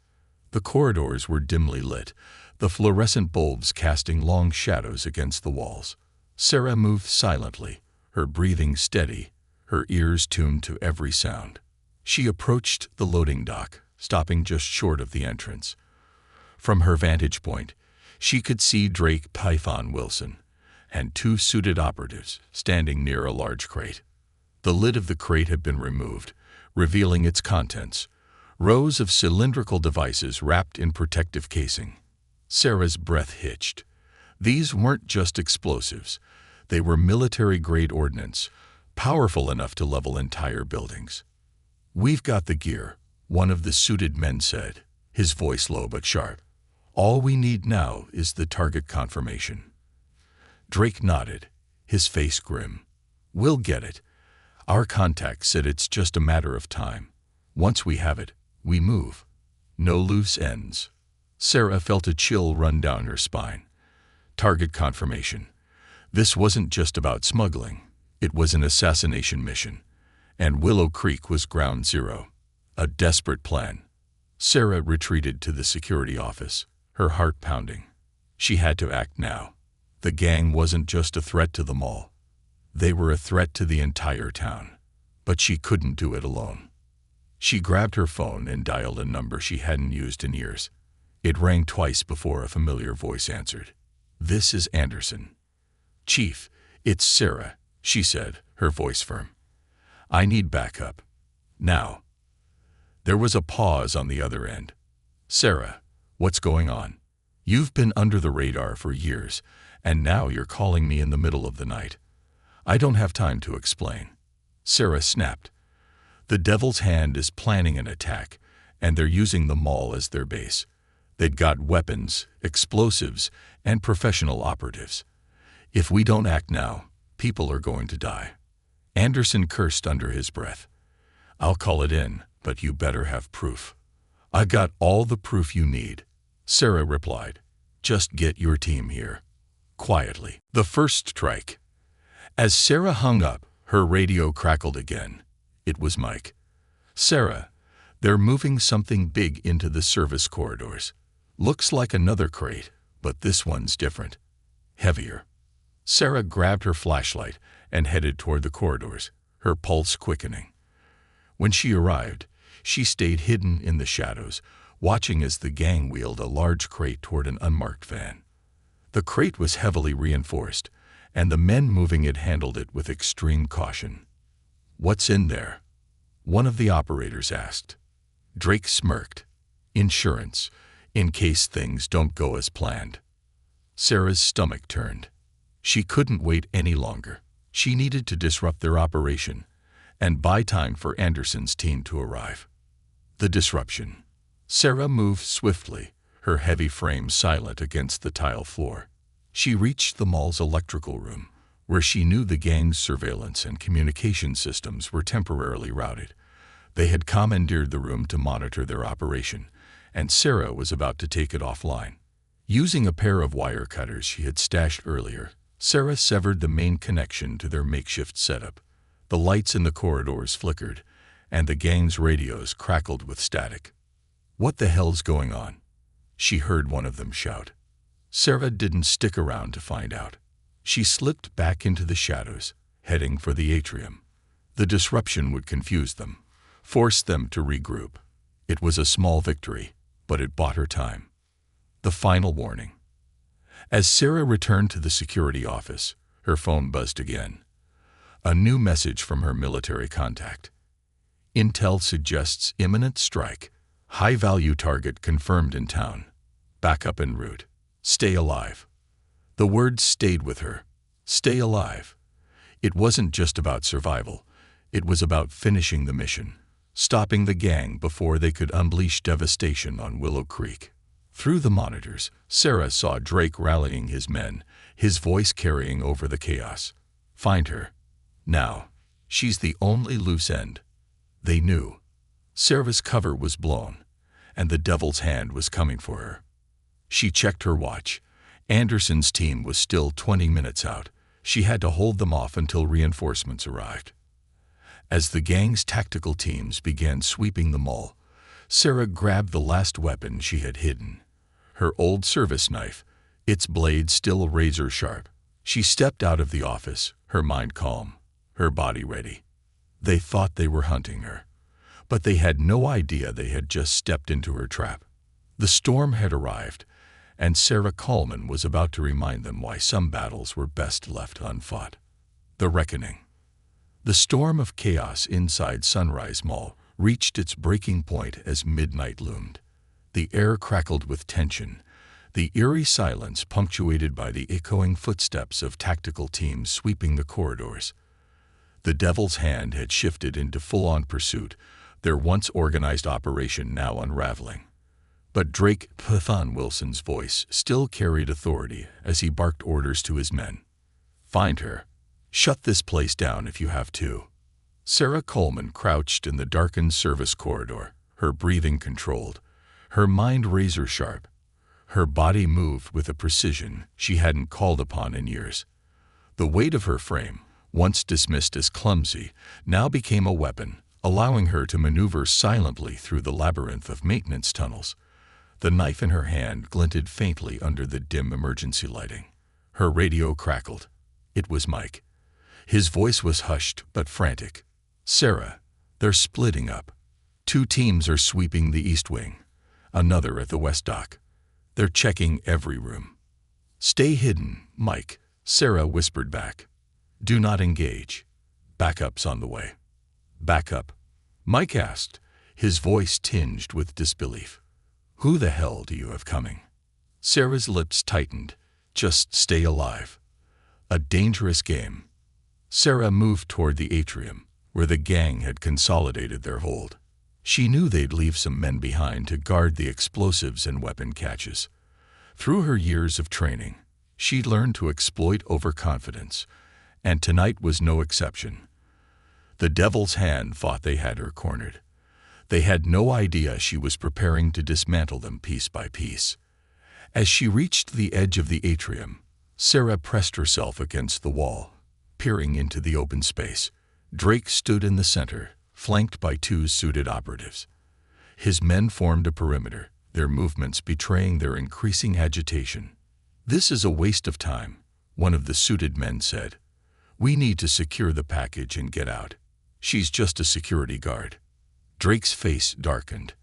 The corridors were dimly lit, the fluorescent bulbs casting long shadows against the walls. Sarah moved silently, her breathing steady, her ears tuned to every sound. She approached the loading dock, stopping just short of the entrance. From her vantage point, she could see Drake Python Wilson and two suited operatives standing near a large crate. The lid of the crate had been removed, revealing its contents, rows of cylindrical devices wrapped in protective casing. Sarah's breath hitched. These weren't just explosives. They were military-grade ordnance, powerful enough to level entire buildings. "We've got the gear," one of the suited men said, his voice low but sharp. "All we need now is the target confirmation." Drake nodded, his face grim. "We'll get it. Our contact said it's just a matter of time. Once we have it, we move. No loose ends." Sarah felt a chill run down her spine. Target confirmation. This wasn't just about smuggling. It was an assassination mission. And Willow Creek was ground zero. A desperate plan. Sarah retreated to the security office, her heart pounding. She had to act now. The gang wasn't just a threat to the mall. They were a threat to the entire town. But she couldn't do it alone. She grabbed her phone and dialed a number she hadn't used in years. It rang twice before a familiar voice answered. "This is Anderson." "Chief, it's Sarah," she said, her voice firm. "I need backup. Now." There was a pause on the other end. "Sarah, what's going on? You've been under the radar for years, and now you're calling me in the middle of the night. I don't have time to explain." Sarah snapped. "The Devil's Hand is planning an attack, and they're using the mall as their base. They've got weapons, explosives, and professional operatives. If we don't act now, people are going to die." Anderson cursed under his breath. "I'll call it in, but you better have proof." "I got all the proof you need," Sarah replied. "Just get your team here." Quietly. The first strike. As Sarah hung up, her radio crackled again. It was Mike. "Sarah, they're moving something big into the service corridors. Looks like another crate, but this one's different. Heavier." Sarah grabbed her flashlight and headed toward the corridors, her pulse quickening. When she arrived, she stayed hidden in the shadows, watching as the gang wheeled a large crate toward an unmarked van. The crate was heavily reinforced, and the men moving it handled it with extreme caution. "What's in there?" one of the operators asked. Drake smirked. "Insurance, in case things don't go as planned." Sarah's stomach turned. She couldn't wait any longer. She needed to disrupt their operation and buy time for Anderson's team to arrive. The disruption. Sarah moved swiftly, her heavy frame silent against the tile floor. She reached the mall's electrical room, where she knew the gang's surveillance and communication systems were temporarily routed. They had commandeered the room to monitor their operation, and Sarah was about to take it offline. Using a pair of wire cutters she had stashed earlier, Sarah severed the main connection to their makeshift setup. The lights in the corridors flickered, and the gang's radios crackled with static. "What the hell's going on?" she heard one of them shout. Sarah didn't stick around to find out. She slipped back into the shadows, heading for the atrium. The disruption would confuse them, force them to regroup. It was a small victory, but it bought her time. The final warning. As Sarah returned to the security office, her phone buzzed again. A new message from her military contact. "Intel suggests imminent strike. High-value target confirmed in town. Backup en route. Stay alive." The words stayed with her. Stay alive. It wasn't just about survival. It was about finishing the mission, stopping the gang before they could unleash devastation on Willow Creek. Through the monitors, Sarah saw Drake rallying his men, his voice carrying over the chaos. "Find her. Now. She's the only loose end." They knew. Sarah's cover was blown, and the Devil's Hand was coming for her. She checked her watch. Anderson's team was still 20 minutes out. She had to hold them off until reinforcements arrived. As the gang's tactical teams began sweeping the mall, Sarah grabbed the last weapon she had hidden. Her old service knife, its blade still razor sharp. She stepped out of the office, her mind calm, her body ready. They thought they were hunting her, But they had no idea they had just stepped into her trap. The storm had arrived, and Sarah Coleman was about to remind them why some battles were best left unfought. The reckoning. The storm of chaos inside Sunrise Mall reached its breaking point as midnight loomed. The air crackled with tension, the eerie silence punctuated by the echoing footsteps of tactical teams sweeping the corridors. The Devil's Hand had shifted into full-on pursuit, their once organized operation now unraveling. But Drake Python Wilson's voice still carried authority as he barked orders to his men. "Find her. Shut this place down if you have to." Sarah Coleman crouched in the darkened service corridor, her breathing controlled, her mind razor-sharp. Her body moved with a precision she hadn't called upon in years. The weight of her frame, once dismissed as clumsy, now became a weapon, allowing her to maneuver silently through the labyrinth of maintenance tunnels. The knife in her hand glinted faintly under the dim emergency lighting. Her radio crackled. It was Mike. His voice was hushed but frantic. "Sarah, they're splitting up. 2 teams are sweeping the East Wing, another at the West Dock. They're checking every room." "Stay hidden, Mike," Sarah whispered back. "Do not engage. Backup's on the way." "Backup?" Mike asked, his voice tinged with disbelief. "Who the hell do you have coming?" Sarah's lips tightened. "Just stay alive." A dangerous game. Sarah moved toward the atrium, where the gang had consolidated their hold. She knew they'd leave some men behind to guard the explosives and weapon caches. Through her years of training, she'd learned to exploit overconfidence, and tonight was no exception. The Devil's Hand thought they had her cornered. They had no idea she was preparing to dismantle them piece by piece. As she reached the edge of the atrium, Sarah pressed herself against the wall, peering into the open space. Drake stood in the center, flanked by 2 suited operatives. His men formed a perimeter, their movements betraying their increasing agitation. "This is a waste of time," one of the suited men said. "We need to secure the package and get out. She's just a security guard." Drake's face darkened.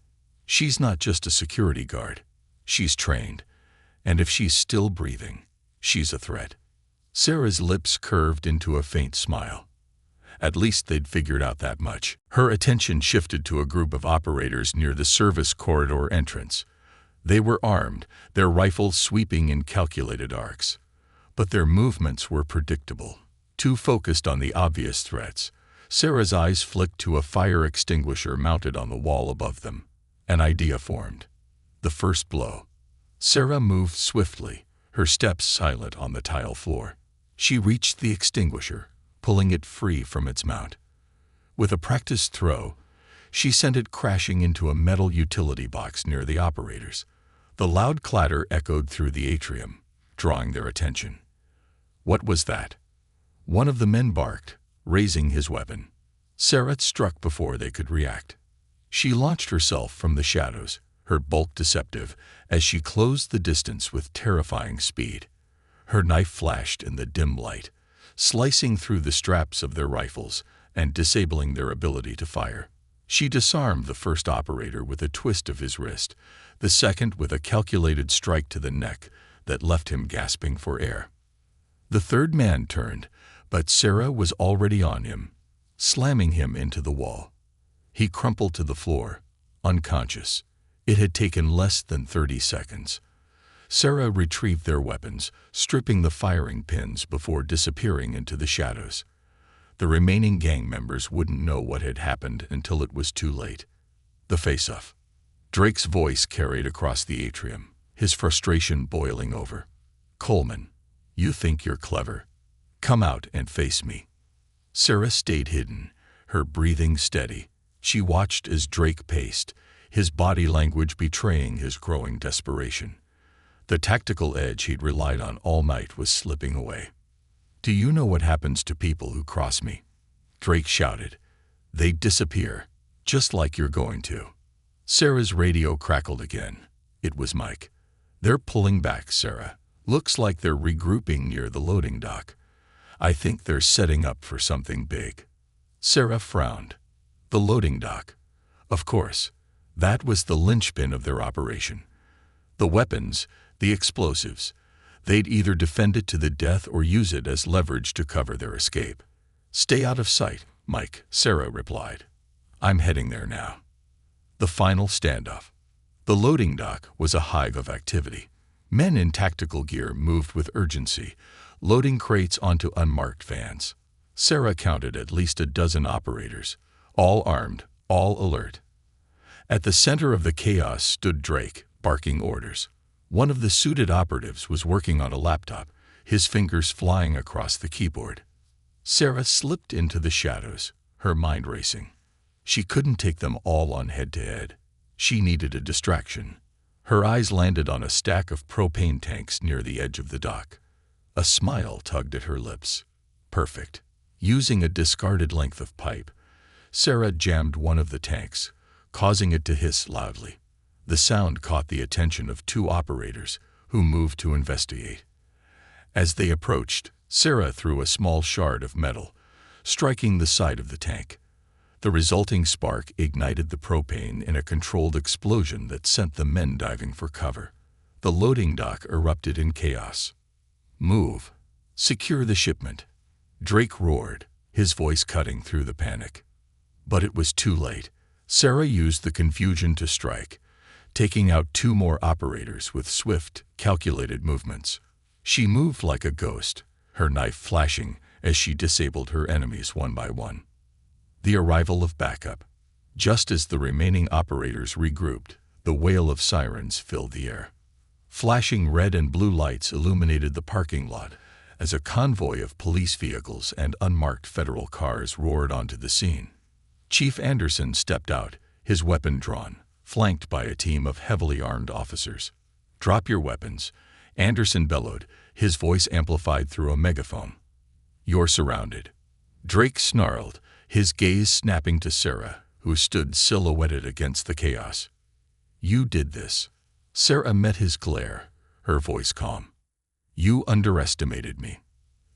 "She's not just a security guard. She's trained. And if she's still breathing, she's a threat." Sarah's lips curved into a faint smile. At least they'd figured out that much. Her attention shifted to a group of operators near the service corridor entrance. They were armed, their rifles sweeping in calculated arcs. But their movements were predictable, too focused on the obvious threats. Sarah's eyes flicked to a fire extinguisher mounted on the wall above them. An idea formed. The first blow. Sarah moved swiftly, her steps silent on the tile floor. She reached the extinguisher, pulling it free from its mount. With a practiced throw, she sent it crashing into a metal utility box near the operators. The loud clatter echoed through the atrium, drawing their attention. What was that? One of the men barked, raising his weapon. Sarah struck before they could react. She launched herself from the shadows, her bulk deceptive, as she closed the distance with terrifying speed. Her knife flashed in the dim light, slicing through the straps of their rifles and disabling their ability to fire. She disarmed the first operator with a twist of his wrist, the second with a calculated strike to the neck that left him gasping for air. The third man turned, but Sarah was already on him, slamming him into the wall. He crumpled to the floor, unconscious. It had taken less than 30 seconds. Sarah retrieved their weapons, stripping the firing pins before disappearing into the shadows. The remaining gang members wouldn't know what had happened until it was too late. The face-off. Drake's voice carried across the atrium, his frustration boiling over. "Coleman, you think you're clever? Come out and face me." Sarah stayed hidden, her breathing steady. She watched as Drake paced, his body language betraying his growing desperation. The tactical edge he'd relied on all night was slipping away. "Do you know what happens to people who cross me?" Drake shouted. "They disappear, just like you're going to." Sarah's radio crackled again. It was Mike. "They're pulling back, Sarah. Looks like they're regrouping near the loading dock. I think they're setting up for something big." Sarah frowned. The loading dock. Of course, that was the linchpin of their operation. The weapons, the explosives, they'd either defend it to the death or use it as leverage to cover their escape. "Stay out of sight, Mike," Sarah replied. "I'm heading there now." The final standoff. The loading dock was a hive of activity. Men in tactical gear moved with urgency, loading crates onto unmarked vans. Sarah counted at least a dozen operators, all armed, all alert. At the center of the chaos stood Drake, barking orders. One of the suited operatives was working on a laptop, his fingers flying across the keyboard. Sarah slipped into the shadows, her mind racing. She couldn't take them all on head-to-head. She needed a distraction. Her eyes landed on a stack of propane tanks near the edge of the dock. A smile tugged at her lips. Perfect. Using a discarded length of pipe, Sarah jammed one of the tanks, causing it to hiss loudly. The sound caught the attention of two operators, who moved to investigate. As they approached, Sarah threw a small shard of metal, striking the side of the tank. The resulting spark ignited the propane in a controlled explosion that sent the men diving for cover. The loading dock erupted in chaos. "Move. Secure the shipment," Drake roared, his voice cutting through the panic. But it was too late. Sarah used the confusion to strike, taking out two more operators with swift, calculated movements. She moved like a ghost, her knife flashing as she disabled her enemies one by one. The arrival of backup. Just as the remaining operators regrouped, the wail of sirens filled the air. Flashing red and blue lights illuminated the parking lot as a convoy of police vehicles and unmarked federal cars roared onto the scene. Chief Anderson stepped out, his weapon drawn, flanked by a team of heavily armed officers. "Drop your weapons," Anderson bellowed, his voice amplified through a megaphone. "You're surrounded." Drake snarled, his gaze snapping to Sarah, who stood silhouetted against the chaos. "You did this." Sarah met his glare, her voice calm. "You underestimated me."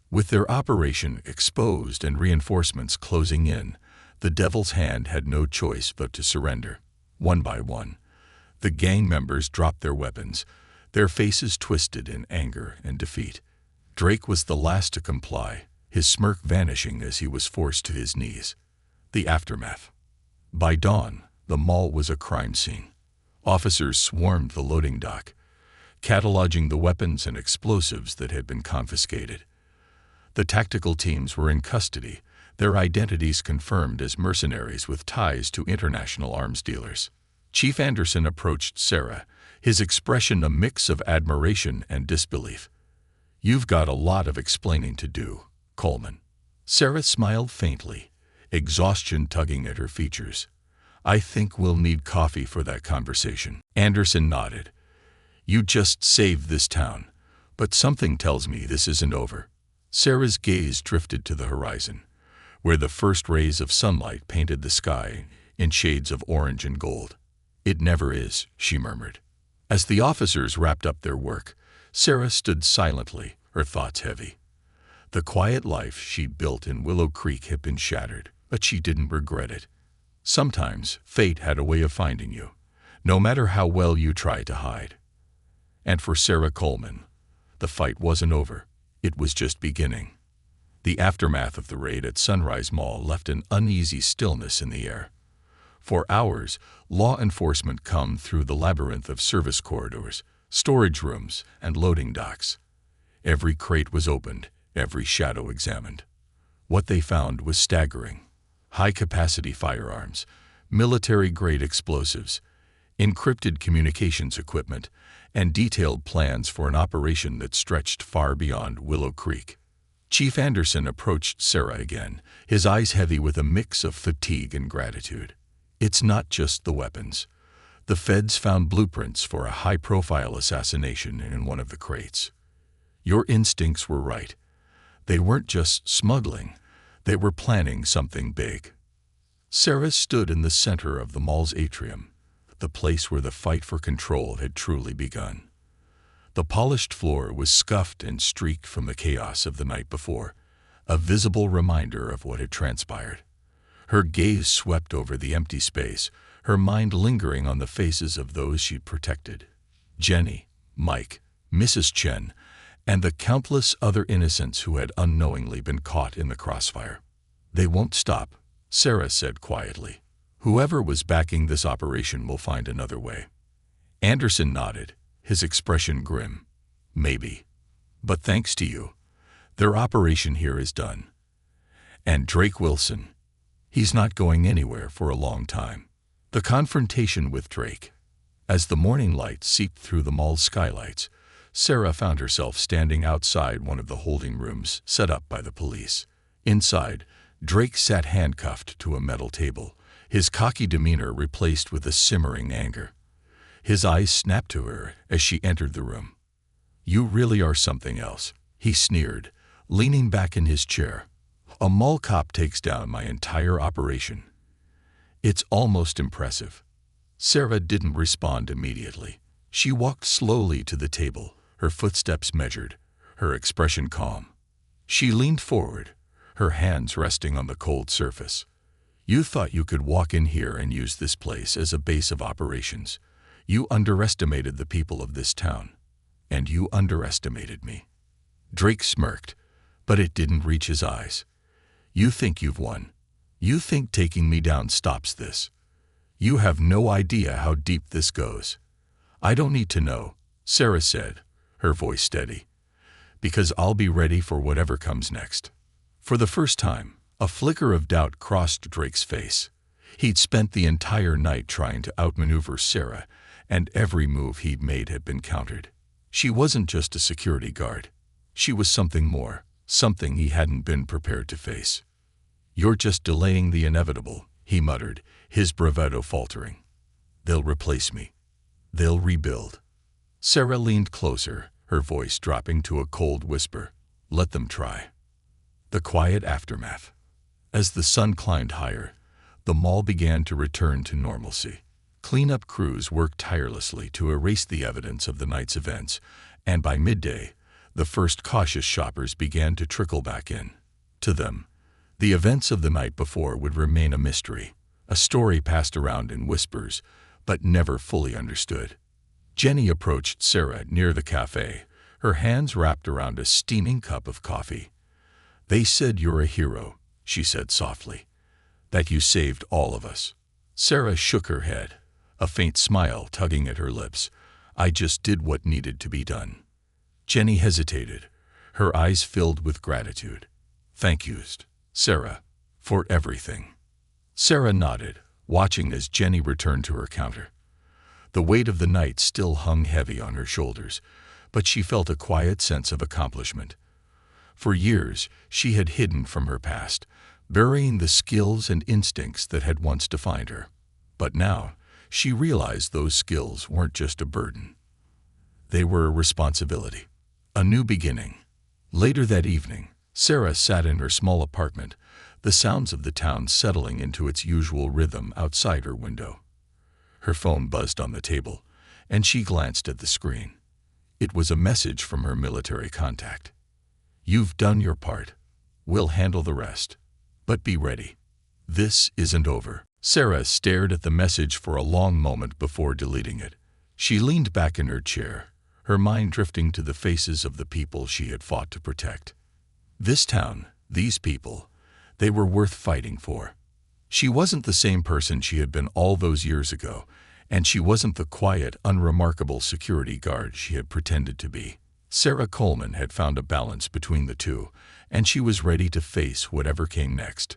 With their operation exposed and reinforcements closing in, the Devil's Hand had no choice but to surrender. One by one, the gang members dropped their weapons, their faces twisted in anger and defeat. Drake was the last to comply, his smirk vanishing as he was forced to his knees. The aftermath. By dawn, the mall was a crime scene. Officers swarmed the loading dock, cataloging the weapons and explosives that had been confiscated. The tactical teams were in custody, their identities confirmed as mercenaries with ties to international arms dealers. Chief Anderson approached Sarah, his expression a mix of admiration and disbelief. "You've got a lot of explaining to do, Coleman." Sarah smiled faintly, exhaustion tugging at her features. "I think we'll need coffee for that conversation." Anderson nodded. "You just saved this town, but something tells me this isn't over." Sarah's gaze drifted to the horizon, where the first rays of sunlight painted the sky in shades of orange and gold. "It never is," she murmured. As the officers wrapped up their work, Sarah stood silently, her thoughts heavy. The quiet life she'd built in Willow Creek had been shattered, but she didn't regret it. Sometimes fate had a way of finding you, no matter how well you try to hide. And for Sarah Coleman, the fight wasn't over. It was just beginning. The aftermath of the raid at Sunrise Mall left an uneasy stillness in the air. For hours, law enforcement combed through the labyrinth of service corridors, storage rooms, and loading docks. Every crate was opened, every shadow examined. What they found was staggering. High-capacity firearms, military-grade explosives, encrypted communications equipment, and detailed plans for an operation that stretched far beyond Willow Creek. Chief Anderson approached Sarah again, his eyes heavy with a mix of fatigue and gratitude. "It's not just the weapons. The feds found blueprints for a high-profile assassination in one of the crates. Your instincts were right. They weren't just smuggling. They were planning something big." Sarah stood in the center of the mall's atrium, the place where the fight for control had truly begun. The polished floor was scuffed and streaked from the chaos of the night before, a visible reminder of what had transpired. Her gaze swept over the empty space, her mind lingering on the faces of those she'd protected. Jenny, Mike, Mrs. Chen, and the countless other innocents who had unknowingly been caught in the crossfire. "They won't stop," Sarah said quietly. "Whoever was backing this operation will find another way." Anderson nodded, his expression grim. "Maybe. But thanks to you, their operation here is done. And Drake Wilson, he's not going anywhere for a long time." The confrontation with Drake. As the morning light seeped through the mall's skylights, Sarah found herself standing outside one of the holding rooms set up by the police. Inside, Drake sat handcuffed to a metal table, his cocky demeanor replaced with a simmering anger. His eyes snapped to her as she entered the room. "You really are something else," he sneered, leaning back in his chair. "A mall cop takes down my entire operation. It's almost impressive." Sarah didn't respond immediately. She walked slowly to the table, her footsteps measured, her expression calm. She leaned forward, her hands resting on the cold surface. "You thought you could walk in here and use this place as a base of operations. You underestimated the people of this town. And you underestimated me." Drake smirked, but it didn't reach his eyes. "You think you've won. You think taking me down stops this. You have no idea how deep this goes." "I don't need to know," Sarah said, her voice steady, "because I'll be ready for whatever comes next." For the first time, a flicker of doubt crossed Drake's face. He'd spent the entire night trying to outmaneuver Sarah, and every move he'd made had been countered. She wasn't just a security guard. She was something more, something he hadn't been prepared to face. "You're just delaying the inevitable," he muttered, his bravado faltering. "They'll replace me. They'll rebuild." Sarah leaned closer, her voice dropping to a cold whisper. "Let them try." The quiet aftermath. As the sun climbed higher, the mall began to return to normalcy. Cleanup crews worked tirelessly to erase the evidence of the night's events, and by midday, the first cautious shoppers began to trickle back in. To them, the events of the night before would remain a mystery, a story passed around in whispers, but never fully understood. Jenny approached Sarah near the cafe, her hands wrapped around a steaming cup of coffee. "They said you're a hero," she said softly, "that you saved all of us." Sarah shook her head, a faint smile tugging at her lips. "I just did what needed to be done." Jenny hesitated, her eyes filled with gratitude. "Thank you, Sarah, for everything." Sarah nodded, watching as Jenny returned to her counter. The weight of the night still hung heavy on her shoulders, but she felt a quiet sense of accomplishment. For years, she had hidden from her past, burying the skills and instincts that had once defined her. But now, she realized those skills weren't just a burden. They were a responsibility, a new beginning. Later that evening, Sarah sat in her small apartment, the sounds of the town settling into its usual rhythm outside her window. Her phone buzzed on the table, and she glanced at the screen. It was a message from her military contact. "You've done your part. We'll handle the rest. But be ready. This isn't over." Sarah stared at the message for a long moment before deleting it. She leaned back in her chair, her mind drifting to the faces of the people she had fought to protect. This town, these people, they were worth fighting for. She wasn't the same person she had been all those years ago, and she wasn't the quiet, unremarkable security guard she had pretended to be. Sarah Coleman had found a balance between the two, and she was ready to face whatever came next.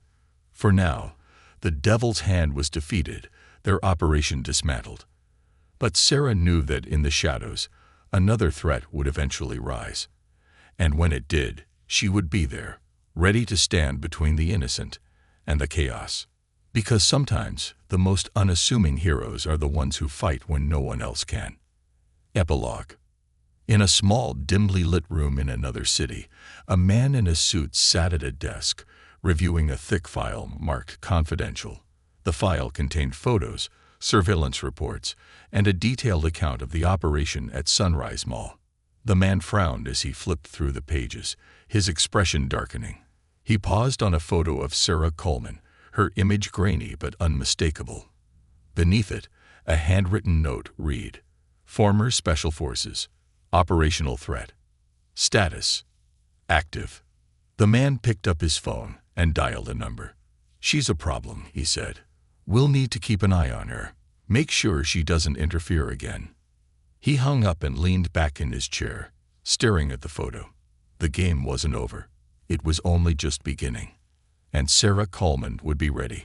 For now, the devil's hand was defeated, their operation dismantled. But Sarah knew that in the shadows, another threat would eventually rise. And when it did, she would be there, ready to stand between the innocent and the chaos. Because sometimes the most unassuming heroes are the ones who fight when no one else can. Epilogue. In a small, dimly lit room in another city, a man in a suit sat at a desk, reviewing a thick file marked confidential. The file contained photos, surveillance reports, and a detailed account of the operation at Sunrise Mall. The man frowned as he flipped through the pages, his expression darkening. He paused on a photo of Sarah Coleman, her image grainy but unmistakable. Beneath it, a handwritten note read, "Former Special Forces. Operational threat. Status. Active." The man picked up his phone and dialed a number. "She's a problem," he said. "We'll need to keep an eye on her. Make sure she doesn't interfere again." He hung up and leaned back in his chair, staring at the photo. The game wasn't over. It was only just beginning. And Sarah Coleman would be ready.